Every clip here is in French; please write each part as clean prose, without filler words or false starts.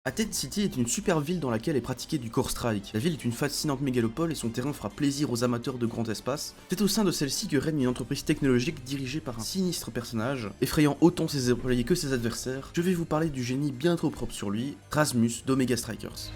Athènes City est une super ville dans laquelle est pratiqué du core strike. La ville est une fascinante mégalopole et son terrain fera plaisir aux amateurs de grand espace. C'est au sein de celle-ci que règne une entreprise technologique dirigée par un sinistre personnage, effrayant autant ses employés que ses adversaires. Je vais vous parler du génie bien trop propre sur lui, Rasmus d'Omega Strikers.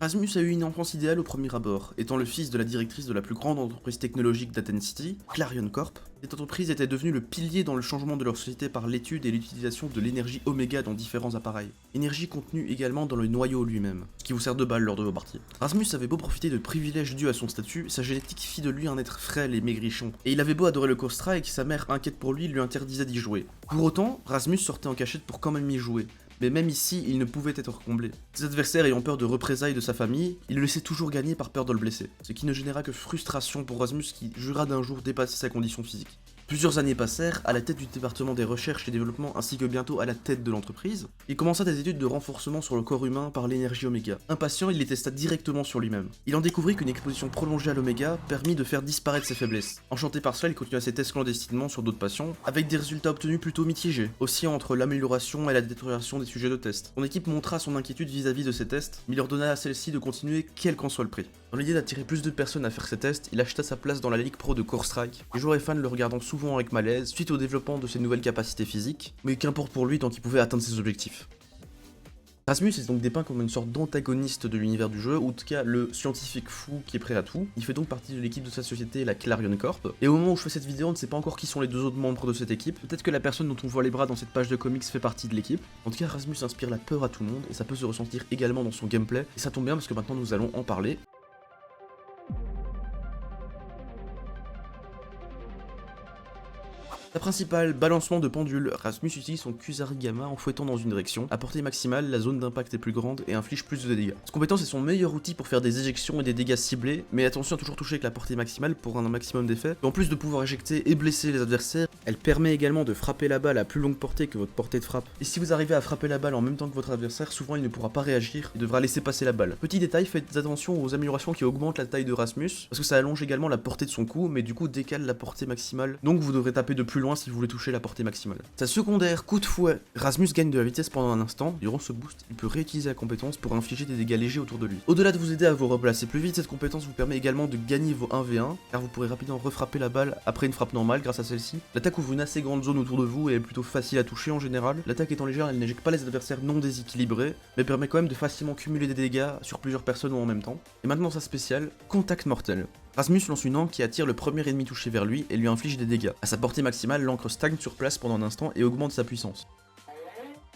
Rasmus a eu une enfance idéale au premier abord, étant le fils de la directrice de la plus grande entreprise technologique d'Athènes City, Clarion Corp. Cette entreprise était devenue le pilier dans le changement de leur société par l'étude et l'utilisation de l'énergie Oméga dans différents appareils. Énergie contenue également dans le noyau lui-même, ce qui vous sert de balle lors de vos parties. Rasmus avait beau profiter de privilèges dus à son statut, sa génétique fit de lui un être frêle et maigrichon. Et il avait beau adorer le Course-Strike, sa mère inquiète pour lui interdisait d'y jouer. Pour autant, Rasmus sortait en cachette pour quand même y jouer. Mais même ici, il ne pouvait être comblé. Ses adversaires ayant peur de représailles de sa famille, il le laissait toujours gagner par peur de le blesser, ce qui ne généra que frustration pour Rasmus qui jura d'un jour dépasser sa condition physique. Plusieurs années passèrent, à la tête du département des recherches et développement ainsi que bientôt à la tête de l'entreprise. Il commença des études de renforcement sur le corps humain par l'énergie Oméga. Impatient, il les testa directement sur lui-même. Il en découvrit qu'une exposition prolongée à l'Oméga permit de faire disparaître ses faiblesses. Enchanté par cela, il continua ses tests clandestinement sur d'autres patients, avec des résultats obtenus plutôt mitigés, oscillant entre l'amélioration et la détérioration des sujets de test. Son équipe montra son inquiétude vis-à-vis de ces tests, mais il ordonna à celle-ci de continuer quel qu'en soit le prix. Dans l'idée d'attirer plus de personnes à faire ces tests, il acheta sa place dans la Ligue Pro de Core Strike, les joueurs et fans le regardant souvent avec malaise suite au développement de ses nouvelles capacités physiques, mais qu'importe pour lui tant qu'il pouvait atteindre ses objectifs. Rasmus est donc dépeint comme une sorte d'antagoniste de l'univers du jeu, ou en tout cas le scientifique fou qui est prêt à tout. Il fait donc partie de l'équipe de sa société, la Clarion Corp. Et au moment où je fais cette vidéo, on ne sait pas encore qui sont les deux autres membres de cette équipe. Peut-être que la personne dont on voit les bras dans cette page de comics fait partie de l'équipe. En tout cas, Rasmus inspire la peur à tout le monde, et ça peut se ressentir également dans son gameplay. Et ça tombe bien parce que maintenant nous allons en parler. La principale, balancement de pendule, Rasmus utilise son Kusarigama en fouettant dans une direction. À portée maximale, la zone d'impact est plus grande et inflige plus de dégâts. Cette compétence est son meilleur outil pour faire des éjections et des dégâts ciblés, mais attention à toujours toucher avec la portée maximale pour un maximum d'effet. En plus de pouvoir éjecter et blesser les adversaires, elle permet également de frapper la balle à plus longue portée que votre portée de frappe. Et si vous arrivez à frapper la balle en même temps que votre adversaire, souvent il ne pourra pas réagir et devra laisser passer la balle. Petit détail, faites attention aux améliorations qui augmentent la taille de Rasmus, parce que ça allonge également la portée de son coup, mais du coup décale la portée maximale. Donc vous devrez taper de plus loin si vous voulez toucher la portée maximale. Sa secondaire, coup de fouet. Rasmus gagne de la vitesse pendant un instant. Durant ce boost, il peut réutiliser la compétence pour infliger des dégâts légers autour de lui. Au-delà de vous aider à vous replacer plus vite, cette compétence vous permet également de gagner vos 1v1, car vous pourrez rapidement refrapper la balle après une frappe normale grâce à celle-ci. L'attaque ouvre une assez grande zone autour de vous et est plutôt facile à toucher en général. L'attaque étant légère, elle n'éjecte pas les adversaires non déséquilibrés, mais permet quand même de facilement cumuler des dégâts sur plusieurs personnes ou en même temps. Et maintenant sa spéciale, contact mortel. Rasmus lance une ancre qui attire le premier ennemi touché vers lui et lui inflige des dégâts. À sa portée maximale, l'encre stagne sur place pendant un instant et augmente sa puissance.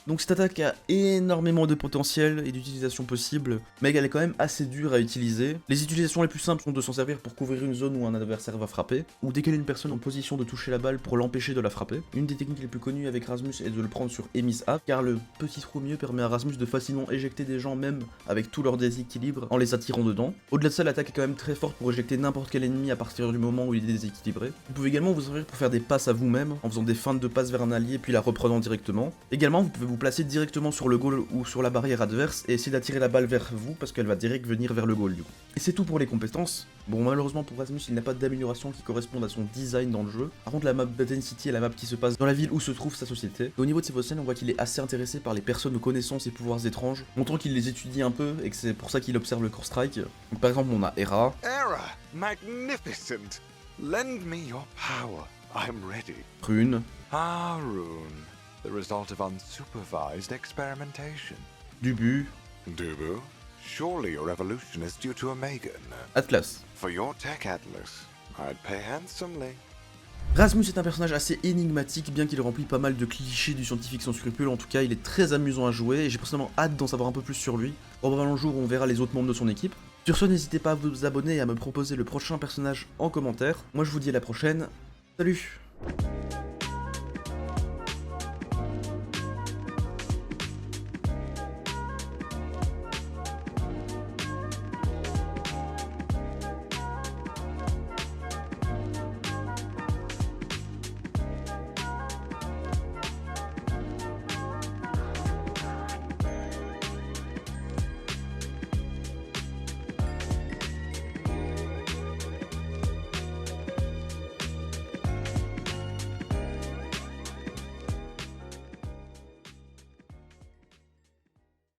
Donc cette attaque a énormément de potentiel et d'utilisation possible, mais elle est quand même assez dure à utiliser. Les utilisations les plus simples sont de s'en servir pour couvrir une zone où un adversaire va frapper, ou décaler une personne en position de toucher la balle pour l'empêcher de la frapper. Une des techniques les plus connues avec Rasmus est de le prendre sur Emise Up, car le petit trou au milieu permet à Rasmus de facilement éjecter des gens même avec tout leur déséquilibre en les attirant dedans. Au-delà de ça, l'attaque est quand même très forte pour éjecter n'importe quel ennemi à partir du moment où il est déséquilibré. Vous pouvez également vous servir pour faire des passes à vous-même, en faisant des feintes de passe vers un allié puis la reprenant directement. Également, vous pouvez vous placer directement sur le goal ou sur la barrière adverse et essayer d'attirer la balle vers vous parce qu'elle va direct venir vers le goal du coup. Et c'est tout pour les compétences. Bon, malheureusement pour Rasmus, il n'a pas d'amélioration qui corresponde à son design dans le jeu. Par contre, la map d'Athènes City est la map qui se passe dans la ville où se trouve sa société. Et au niveau de ses scènes, on voit qu'il est assez intéressé par les personnes aux connaissances et pouvoirs étranges, montrant qu'il les étudie un peu et que c'est pour ça qu'il observe le Core Strike. Donc, par exemple, on a Hera. Hera, magnificent. Lend me your power. I'm ready. Prune. Haroon, the result of unsupervised experimentation. Dubu. Dubu, surely your evolution is due to Omegan. Atlas. For your tech atlas, I'd pay handsomely. Rasmus est un personnage assez énigmatique, bien qu'il remplit pas mal de clichés du scientifique sans scrupules. En tout cas, il est très amusant à jouer et j'ai personnellement hâte d'en savoir un peu plus sur lui. Probablement le jour où on verra les autres membres de son équipe. Sur ce, n'hésitez pas à vous abonner et à me proposer le prochain personnage en commentaire. Moi je vous dis à la prochaine, salut!